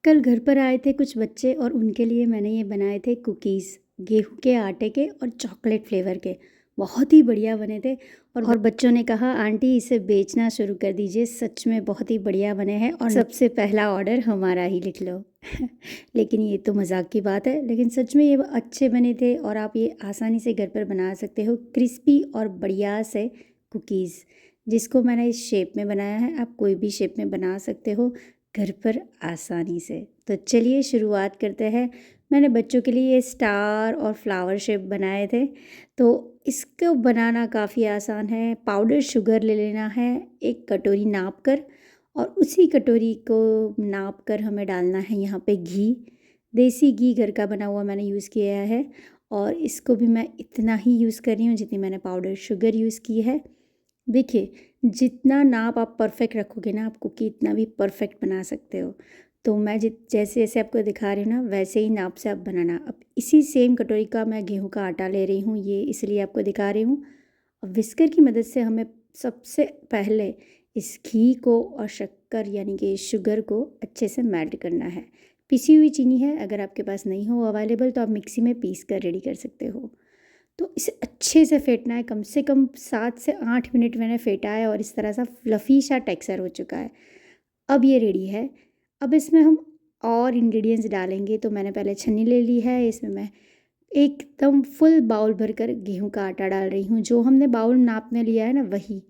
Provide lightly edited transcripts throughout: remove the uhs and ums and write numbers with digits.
कल घर पर आए थे कुछ बच्चे और उनके लिए मैंने ये बनाए थे कुकीज़ गेहूं के आटे के और चॉकलेट फ्लेवर के। बहुत ही बढ़िया बने थे। और बच्चों ने कहा आंटी इसे बेचना शुरू कर दीजिए, सच में बहुत ही बढ़िया बने हैं और सबसे पहला ऑर्डर हमारा ही लिख लो। लेकिन ये तो मजाक की बात है, लेकिन सच में ये अच्छे बने थे और आप ये आसानी से घर पर बना सकते हो। क्रिस्पी और बढ़िया से कुकीज़ जिसको मैंने इस शेप में बनाया है, आप कोई भी शेप में बना सकते हो घर पर आसानी से। तो चलिए शुरुआत करते हैं। मैंने बच्चों के लिए स्टार और फ्लावर शेप बनाए थे। तो इसको बनाना काफ़ी आसान है। पाउडर शुगर ले लेना है एक कटोरी नाप कर, और उसी कटोरी को नाप कर हमें डालना है यहाँ पे घी। देसी घी घर का बना हुआ मैंने यूज़ किया है, और इसको भी मैं इतना ही यूज़ कर रही हूँ जितनी मैंने पाउडर शुगर यूज़ की है। देखिए, जितना नाप आप परफेक्ट रखोगे ना, आप कुकी इतना भी परफेक्ट बना सकते हो। तो मैं जैसे जैसे आपको दिखा रही हूँ ना, वैसे ही नाप से आप बनाना। अब इसी सेम कटोरी का मैं गेहूं का आटा ले रही हूँ, ये इसलिए आपको दिखा रही हूँ। अब विस्कर की मदद से हमें सबसे पहले इस घी को और शक्कर यानी कि शुगर को अच्छे से मेल्ट करना है। पिसी हुई चीनी है, अगर आपके पास नहीं हो अवेलेबल तो आप मिक्सी में पीस कर रेडी कर सकते हो। तो इसे अच्छे से फेंटना है, कम से कम 7 से 8 मिनट मैंने फेंटा है और इस तरह सा फ्लफ़ी सा टेक्सचर हो चुका है। अब ये रेडी है। अब इसमें हम और इंग्रेडिएंट्स डालेंगे। तो मैंने पहले छन्नी ले ली है, इसमें मैं एकदम फुल बाउल भरकर गेहूं का आटा डाल रही हूँ। जो हमने बाउल नाप में लिया है ना, वही।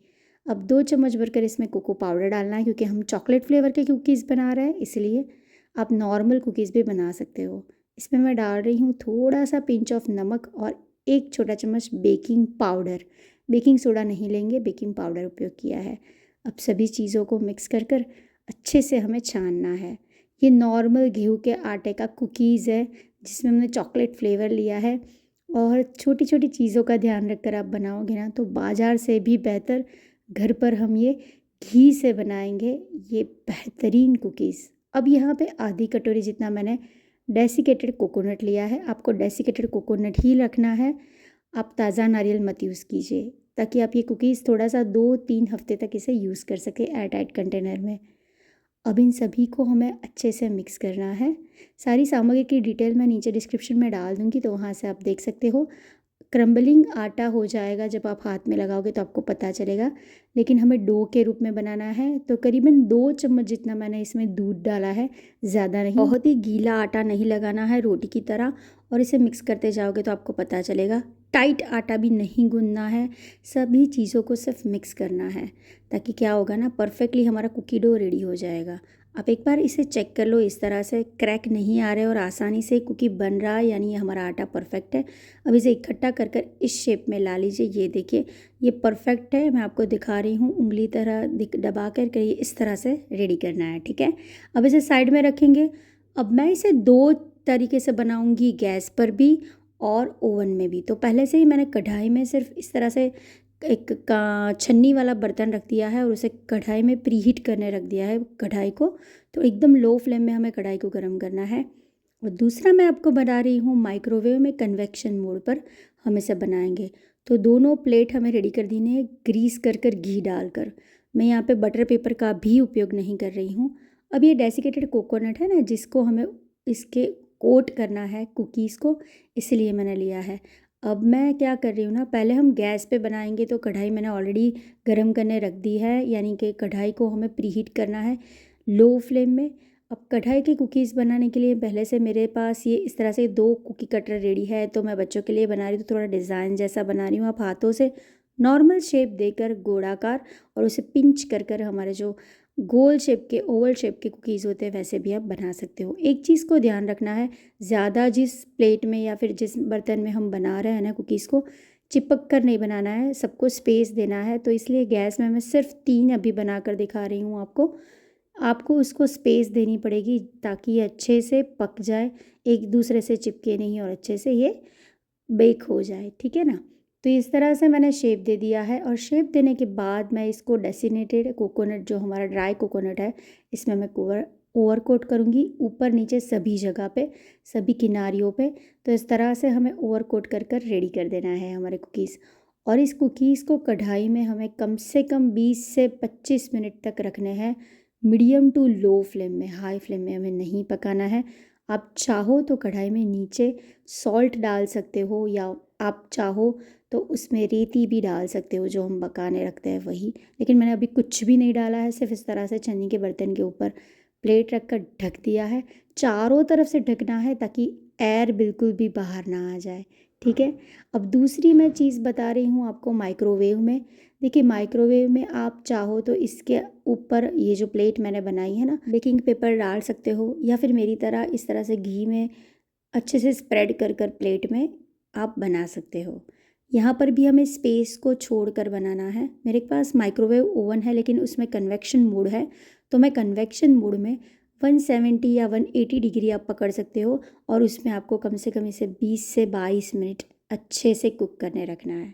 अब 2 चम्मच भरकर इसमें कोको पाउडर डालना है, क्योंकि हम चॉकलेट फ्लेवर के कुकीज़ बना रहे हैं, इसलिए आप नॉर्मल कुकीज़ भी बना सकते हो। इसमें मैं डाल रही हूँ थोड़ा सा पिंच ऑफ नमक और 1 छोटा चम्मच बेकिंग पाउडर। बेकिंग सोडा नहीं लेंगे, बेकिंग पाउडर उपयोग किया है। अब सभी चीज़ों को मिक्स कर कर अच्छे से हमें छानना है। ये नॉर्मल गेहूं के आटे का कुकीज़ है जिसमें हमने चॉकलेट फ्लेवर लिया है। और छोटी छोटी चीज़ों का ध्यान रखकर आप बनाओगे ना, तो बाज़ार से भी बेहतर घर पर हम ये घी से बनाएंगे ये बेहतरीन कुकीज़। अब यहाँ पे आधी कटोरी जितना मैंने डेसिकेटेड कोकोनट लिया है। आपको डेसिकेटेड कोकोनट ही रखना है, आप ताज़ा नारियल मत यूज़ कीजिए, ताकि आप ये कुकीज़ थोड़ा सा 2-3 हफ्ते तक इसे यूज़ कर सके एयरटाइट कंटेनर में। अब इन सभी को हमें अच्छे से मिक्स करना है। सारी सामग्री की डिटेल मैं नीचे डिस्क्रिप्शन में डाल दूँगी, तो वहाँ से आप देख सकते हो। क्रम्बलिंग आटा हो जाएगा जब आप हाथ में लगाओगे तो आपको पता चलेगा, लेकिन हमें डो के रूप में बनाना है। तो करीबन 2 चम्मच जितना मैंने इसमें दूध डाला है, ज़्यादा नहीं। बहुत ही गीला आटा नहीं लगाना है रोटी की तरह, और इसे मिक्स करते जाओगे तो आपको पता चलेगा। टाइट आटा भी नहीं गूंदना है, सभी चीज़ों को सिर्फ मिक्स करना है, ताकि क्या होगा ना, परफेक्टली हमारा कुकी डो रेडी हो जाएगा। आप एक बार इसे चेक कर लो, इस तरह से क्रैक नहीं आ रहे और आसानी से कुकी बन रहा है, यानी हमारा आटा परफेक्ट है। अब इसे इकट्ठा कर कर इस शेप में ला लीजिए। ये देखिए, ये परफेक्ट है। मैं आपको दिखा रही हूँ, उंगली तरह दबा कर करिए, इस तरह से रेडी करना है, ठीक है। अब इसे साइड में रखेंगे। अब मैं इसे 2 तरीके से बनाऊंगी, गैस पर भी और ओवन में भी। तो पहले से ही मैंने कढ़ाई में सिर्फ इस तरह से एक का छन्नी वाला बर्तन रख दिया है और उसे कढ़ाई में प्रीहीट करने रख दिया है कढ़ाई को। तो एकदम लो फ्लेम में हमें कढ़ाई को गर्म करना है। और दूसरा मैं आपको बना रही हूँ माइक्रोवेव में कन्वेक्शन मोड पर हम इसे बनाएंगे। तो दोनों प्लेट हमें रेडी कर देनी है ग्रीस कर कर घी डालकर। मैं यहाँ पे बटर पेपर का भी उपयोग नहीं कर रही हूँ। अब ये डेसिकेटेड कोकोनट है ना, जिसको हमें इसके कोट करना है कुकीज़ को, इसलिए मैंने लिया है। अब मैं क्या कर रही हूँ ना, पहले हम गैस पे बनाएंगे तो कढ़ाई मैंने ऑलरेडी गर्म करने रख दी है, यानी कि कढ़ाई को हमें प्रीहीट करना है लो फ्लेम में। अब कढ़ाई के कुकीज़ बनाने के लिए पहले से मेरे पास ये इस तरह से 2 कुकी कटर रेडी है। तो मैं बच्चों के लिए बना रही हूँ, तो थोड़ा डिज़ाइन जैसा बना रही हूँ। आप हाथों से नॉर्मल शेप देकर गोलाकार, और उसे पिंच कर कर हमारे जो गोल शेप के ओवल शेप के कुकीज़ होते हैं वैसे भी आप बना सकते हो। एक चीज़ को ध्यान रखना है, ज़्यादा जिस प्लेट में या फिर जिस बर्तन में हम बना रहे हैं ना कुकीज़ को, चिपक कर नहीं बनाना है, सबको स्पेस देना है। तो इसलिए गैस में मैं सिर्फ 3 अभी बना कर दिखा रही हूँ आपको। आपको उसको स्पेस देनी पड़ेगी ताकि ये अच्छे से पक जाए, एक दूसरे से चिपके नहीं और अच्छे से ये बेक हो जाए, ठीक है ना। तो इस तरह से मैंने शेप दे दिया है, और शेप देने के बाद मैं इसको डेसिनेटेड कोकोनट, जो हमारा ड्राई कोकोनट है, इसमें मैं ओवरकोट करूँगी ऊपर नीचे सभी जगह पे, सभी किनारियों पे। तो इस तरह से हमें ओवरकोट कर कर रेडी कर देना है हमारे कुकीज़। और इस कुकीज़ को कढ़ाई में हमें कम से कम 20 से 25 मिनट तक रखने हैं, मीडियम टू लो फ्लेम में, हाई फ्लेम में हमें नहीं पकाना है। आप चाहो तो कढ़ाई में नीचे सॉल्ट डाल सकते हो, या आप चाहो तो उसमें रेती भी डाल सकते हो, जो हम पकाने रखते हैं वही। लेकिन मैंने अभी कुछ भी नहीं डाला है, सिर्फ इस तरह से छन्नी के बर्तन के ऊपर प्लेट रख कर ढक दिया है। चारों तरफ से ढकना है ताकि एयर बिल्कुल भी बाहर ना आ जाए, ठीक है। अब दूसरी मैं चीज़ बता रही हूँ आपको माइक्रोवेव में। देखिए माइक्रोवेव में आप चाहो तो इसके ऊपर ये जो प्लेट मैंने बनाई है ना, बेकिंग पेपर डाल सकते हो, या फिर मेरी तरह इस तरह से घी में अच्छे से स्प्रेड कर कर प्लेट में आप बना सकते हो। यहाँ पर भी हमें स्पेस को छोड़ कर बनाना है। मेरे पास माइक्रोवेव ओवन है लेकिन उसमें कन्वेक्शन मोड है, तो मैं कन्वेक्शन मोड में 170 या 180 डिग्री आप पकड़ सकते हो, और उसमें आपको कम से कम इसे 20 से 22 मिनट अच्छे से कुक करने रखना है,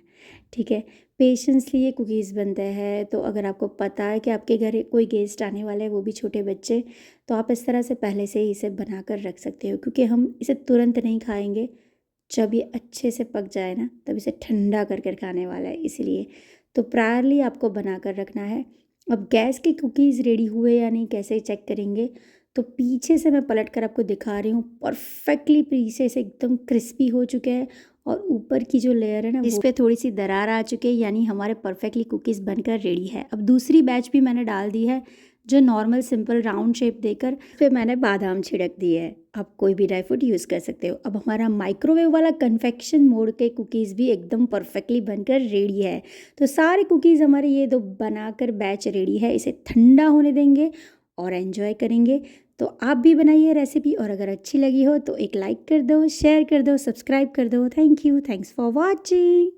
ठीक है। पेशेंसली ये कुकीज़ बनते हैं। तो अगर आपको पता है कि आपके घर कोई गेस्ट आने वाला है, वो भी छोटे बच्चे, तो आप इस तरह से पहले से ही इसे बना कर रख सकते हो, क्योंकि हम इसे तुरंत नहीं खाएंगे। जब ये अच्छे से पक जाए ना, तब इसे ठंडा कर कर खाने वाला है, इसलिए तो प्रायरली आपको बना कर रखना है। अब गैस के कुकीज़ रेडी हुए या नहीं कैसे चेक करेंगे, तो पीछे से मैं पलट कर आपको दिखा रही हूँ, परफेक्टली पीछे से एकदम क्रिस्पी हो चुके हैं, और ऊपर की जो लेयर है ना, इस पर थोड़ी सी दरार आ चुकी है, यानी हमारे परफेक्टली कुकीज़ बनकर रेडी है। अब दूसरी बैच भी मैंने डाल दी है, जो नॉर्मल सिंपल राउंड शेप देकर फिर मैंने बादाम छिड़क दिए है। आप कोई भी ड्राई फ्रूट यूज़ कर सकते हो। अब हमारा माइक्रोवेव वाला कन्फेक्शन मोड के कुकीज़ भी एकदम परफेक्टली बनकर रेडी है। तो सारे कुकीज़ हमारे ये दो बनाकर बैच रेडी है। इसे ठंडा होने देंगे और एंजॉय करेंगे। तो आप भी बनाइए रेसिपी, और अगर अच्छी लगी हो तो एक लाइक कर दो, शेयर कर दो, सब्सक्राइब कर दो। Thank you, thanks for watching.